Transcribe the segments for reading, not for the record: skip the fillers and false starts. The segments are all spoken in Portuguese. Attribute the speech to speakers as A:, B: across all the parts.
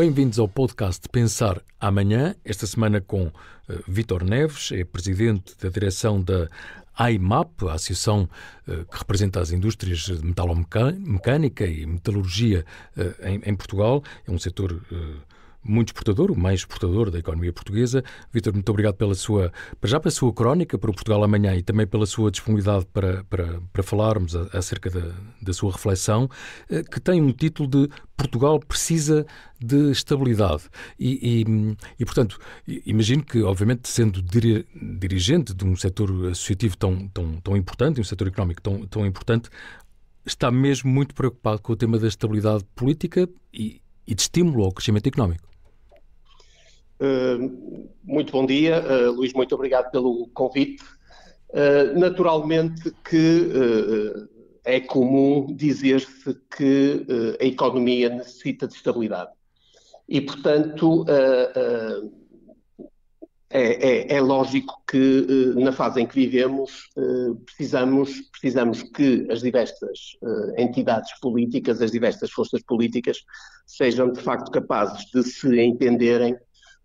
A: Bem-vindos ao podcast Pensar Amanhã, esta semana com Vítor Neves, é presidente da direção da AIMAP, a associação que representa as indústrias de metalomecânica e metalurgia em Portugal. É um setor muito exportador, o mais exportador da economia portuguesa. Vítor, muito obrigado pela sua crónica para o Portugal Amanhã e também pela sua disponibilidade para falarmos acerca da sua reflexão, que tem um título de Portugal precisa de estabilidade. Portanto, imagino que, obviamente, sendo dirigente de um setor associativo tão importante, um setor económico tão importante, está mesmo muito preocupado com o tema da estabilidade política e de estímulo ao crescimento económico.
B: Muito bom dia, Luís, muito obrigado pelo convite. Naturalmente que é comum dizer-se que a economia necessita de estabilidade e, portanto, é lógico que na fase em que vivemos precisamos que as diversas entidades políticas, as diversas forças políticas sejam de facto capazes de se entenderem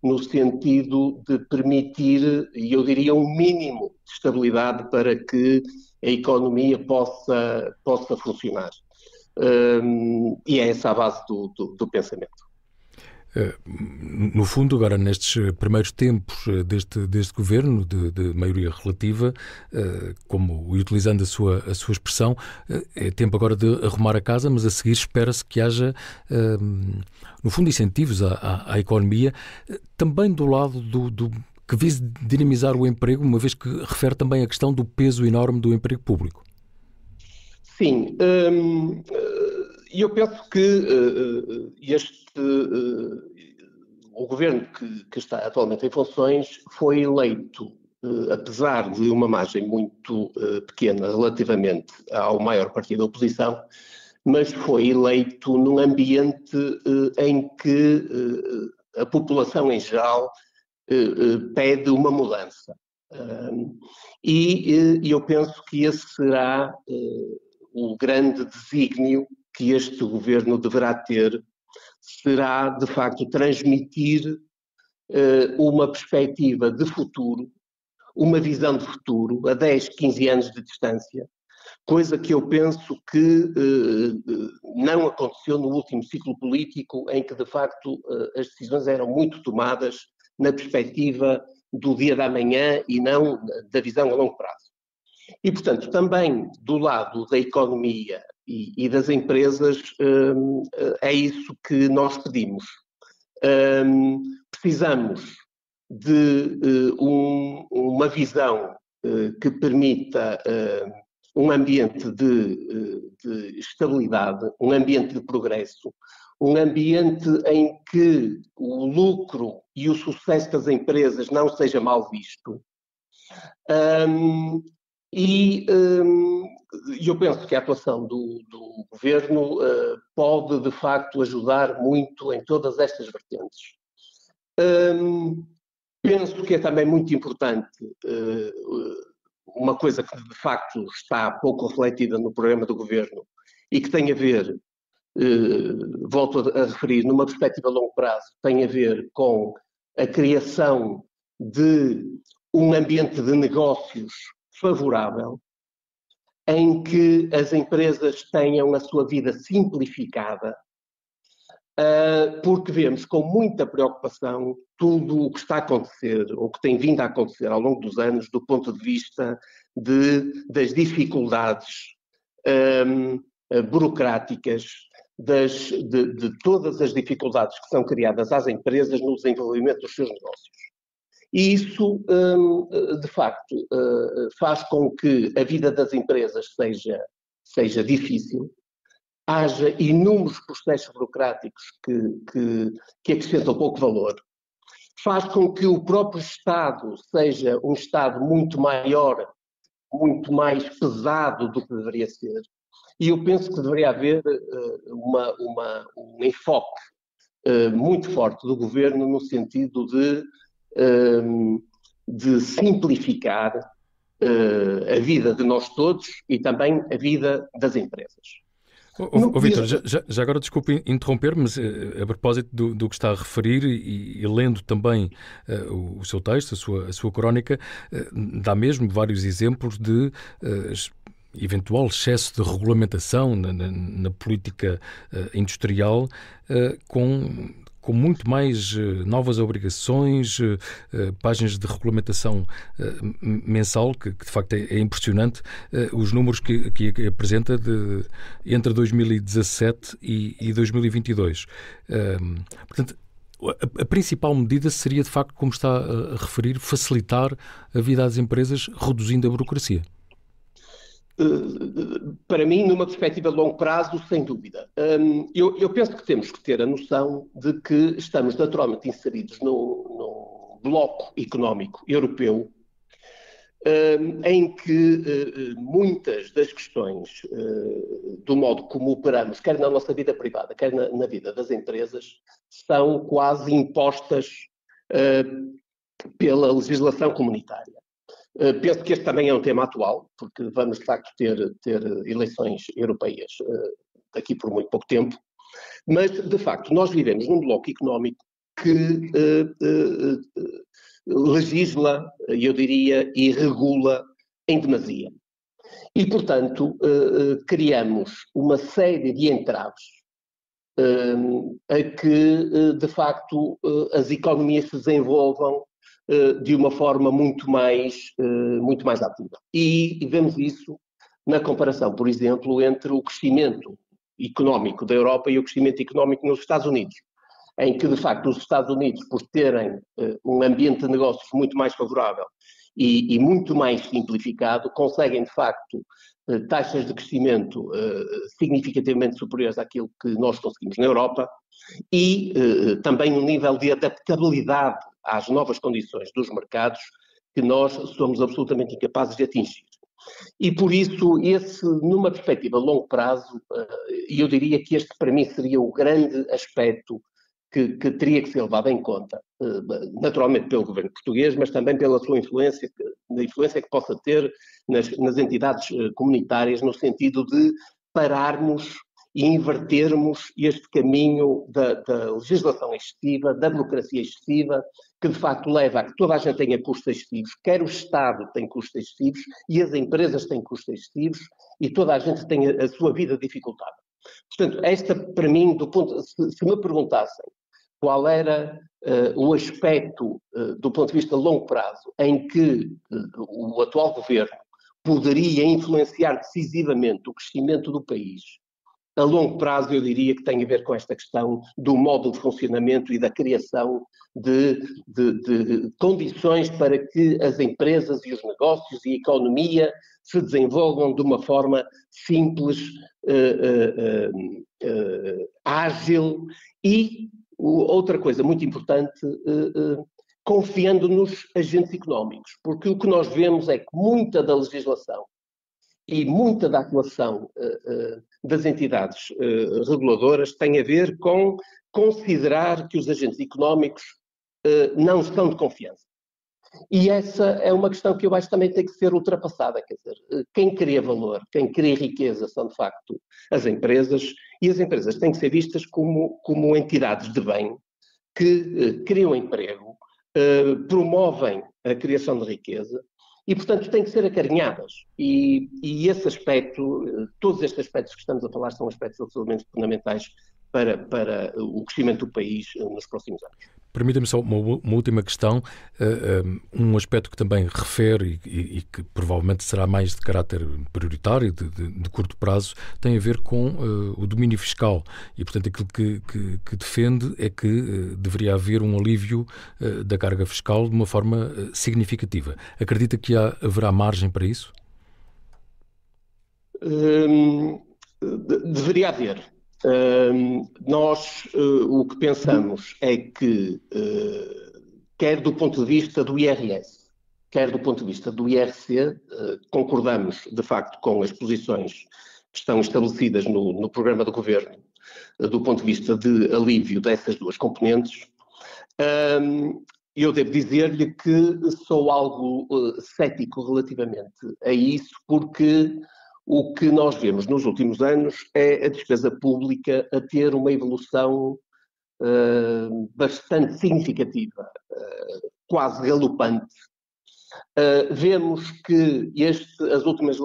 B: no sentido de permitir, e eu diria, um mínimo de estabilidade para que a economia possa funcionar. E é essa a base do pensamento.
A: No fundo, agora nestes primeiros tempos deste governo de maioria relativa, e utilizando a sua expressão, é tempo agora de arrumar a casa, mas a seguir espera-se que haja, no fundo, incentivos à economia, também do lado que vise dinamizar o emprego, uma vez que refere também a questão do peso enorme do emprego público.
B: Sim, eu penso que o governo que está atualmente em funções foi eleito, apesar de uma margem muito pequena relativamente ao maior partido da oposição, mas foi eleito num ambiente em que a população em geral pede uma mudança. E eu penso que esse será o grande desígnio que este governo deverá ter, será, de facto, transmitir uma perspectiva de futuro, uma visão de futuro a 10, 15 anos de distância, coisa que eu penso que não aconteceu no último ciclo político, em que, de facto, as decisões eram muito tomadas na perspectiva do dia da manhã e não da visão a longo prazo. E, portanto, também do lado da economia e das empresas, é isso que nós pedimos. Precisamos de uma visão que permita um ambiente de estabilidade, um ambiente de progresso, um ambiente em que o lucro e o sucesso das empresas não seja mal visto. E eu penso que a atuação do governo pode, de facto, ajudar muito em todas estas vertentes. Penso que é também muito importante uma coisa que, de facto, está pouco refletida no programa do governo e que tem a ver, volto a referir, numa perspectiva a longo prazo, tem a ver com a criação de um ambiente de negócios favorável, em que as empresas tenham a sua vida simplificada, porque vemos com muita preocupação tudo o que está a acontecer, ou que tem vindo a acontecer ao longo dos anos, do ponto de vista das dificuldades burocráticas, de todas as dificuldades que são criadas às empresas no desenvolvimento dos seus negócios. E isso, de facto, faz com que a vida das empresas seja difícil, haja inúmeros processos burocráticos que acrescentam pouco valor, faz com que o próprio Estado seja um Estado muito maior, muito mais pesado do que deveria ser. E eu penso que deveria haver um enfoque muito forte do governo no sentido de simplificar a vida de nós todos e também a vida das empresas.
A: Vítor, já agora desculpe interromper, mas a propósito do que está a referir e lendo também o seu texto, a sua crónica, dá mesmo vários exemplos de eventual excesso de regulamentação na política industrial, com muito mais novas obrigações, páginas de regulamentação mensal, que de facto é impressionante, os números que apresenta entre 2017 e 2022. Portanto, a principal medida seria, de facto, como está a referir, facilitar a vida às empresas, reduzindo a burocracia.
B: Para mim, numa perspectiva de longo prazo, sem dúvida. Eu penso que temos que ter a noção de que estamos naturalmente inseridos num bloco económico europeu em que muitas das questões do modo como operamos, quer na nossa vida privada, quer na vida das empresas, são quase impostas pela legislação comunitária. Penso que este também é um tema atual, porque vamos de facto ter eleições europeias daqui por muito pouco tempo, mas de facto nós vivemos num bloco económico que legisla, eu diria, e regula em demasia. E portanto criamos uma série de entraves a que de facto as economias se desenvolvam de uma forma muito mais ativa. E vemos isso na comparação, por exemplo, entre o crescimento económico da Europa e o crescimento económico nos Estados Unidos, em que, de facto, os Estados Unidos, por terem um ambiente de negócios muito mais favorável e muito mais simplificado, conseguem, de facto, taxas de crescimento significativamente superiores àquilo que nós conseguimos na Europa e também um nível de adaptabilidade às novas condições dos mercados que nós somos absolutamente incapazes de atingir. E por isso, numa perspectiva a longo prazo, eu diria que este para mim seria o grande aspecto que teria que ser levado em conta, naturalmente pelo governo português, mas também pela sua influência, na influência que possa ter nas entidades comunitárias, no sentido de pararmos e invertermos este caminho da legislação excessiva, da burocracia excessiva, que de facto leva a que toda a gente tenha custos excessivos, quer o Estado tem custos excessivos e as empresas têm custos excessivos e toda a gente tem a sua vida dificultada. Portanto, esta para mim, se me perguntassem qual era o aspecto do ponto de vista de longo prazo em que o atual governo poderia influenciar decisivamente o crescimento do país, a longo prazo eu diria que tem a ver com esta questão do modo de funcionamento e da criação de condições para que as empresas e os negócios e a economia se desenvolvam de uma forma simples, ágil e, outra coisa muito importante, confiando nos agentes económicos, porque o que nós vemos é que muita da legislação e muita da atuação das entidades reguladoras tem a ver com considerar que os agentes económicos não são de confiança. E essa é uma questão que eu acho que também tem que ser ultrapassada, quer dizer, quem cria valor, quem cria riqueza são de facto as empresas, e as empresas têm que ser vistas como entidades de bem que criam emprego, promovem a criação de riqueza, e, portanto, têm que ser acarinhadas. E esse aspecto, todos estes aspectos que estamos a falar são aspectos absolutamente fundamentais para o crescimento do país nos próximos anos.
A: Permita-me só uma última questão, um aspecto que também refere e que provavelmente será mais de caráter prioritário, de curto prazo, tem a ver com o domínio fiscal e, portanto, aquilo que defende é que deveria haver um alívio da carga fiscal de uma forma significativa. Acredita que haverá margem para isso?
B: Deveria haver. Nós o que pensamos é que, quer do ponto de vista do IRS, quer do ponto de vista do IRC, concordamos de facto com as posições que estão estabelecidas no programa do Governo, do ponto de vista de alívio dessas duas componentes. Eu devo dizer-lhe que sou algo cético relativamente a isso, porque o que nós vemos nos últimos anos é a despesa pública a ter uma evolução bastante significativa, quase galopante. Vemos que as últimas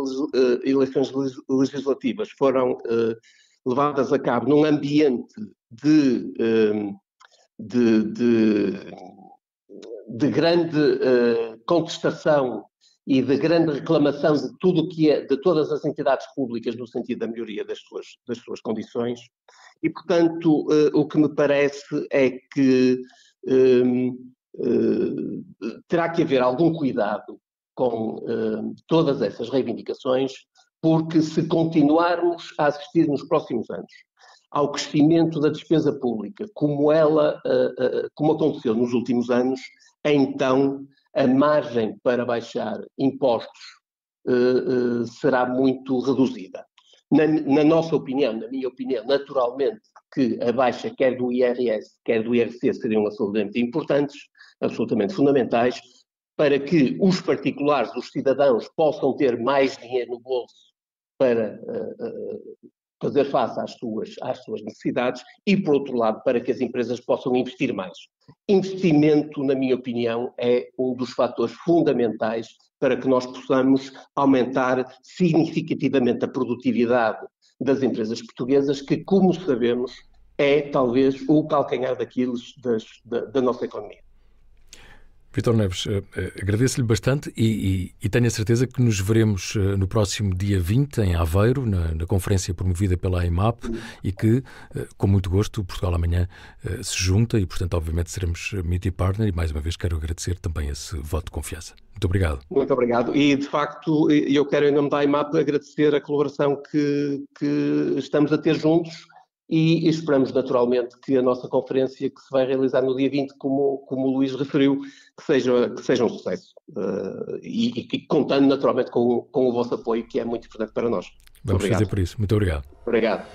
B: eleições legislativas foram levadas a cabo num ambiente de grande contestação e de grande reclamação de tudo o que é, de todas as entidades públicas no sentido da melhoria das suas condições. E, portanto, o que me parece é que terá que haver algum cuidado com todas essas reivindicações, porque se continuarmos a assistir nos próximos anos ao crescimento da despesa pública, como aconteceu nos últimos anos, então a margem para baixar impostos será muito reduzida. Na nossa opinião, na minha opinião, naturalmente que a baixa quer do IRS, quer do IRC seriam absolutamente importantes, absolutamente fundamentais, para que os particulares, os cidadãos, possam ter mais dinheiro no bolso para fazer face às suas necessidades e, por outro lado, para que as empresas possam investir mais. Investimento, na minha opinião, é um dos fatores fundamentais para que nós possamos aumentar significativamente a produtividade das empresas portuguesas, que, como sabemos, é talvez o calcanhar daqueles da nossa economia.
A: Vítor Neves, agradeço-lhe bastante e tenho a certeza que nos veremos no próximo dia 20 em Aveiro, na conferência promovida pela AIMAP, e que, com muito gosto, o Portugal Amanhã se junta e, portanto, obviamente seremos meeting partner e, mais uma vez, quero agradecer também esse voto de confiança. Muito obrigado.
B: Muito obrigado. E, de facto, eu quero, em nome da AIMAP, agradecer a colaboração que estamos a ter juntos. E esperamos naturalmente que a nossa conferência, que se vai realizar no dia 20, como o Luís referiu, que seja um sucesso. E contando naturalmente com o vosso apoio, que é muito importante para nós.
A: Vamos fazer por isso. Muito obrigado.
B: Obrigado.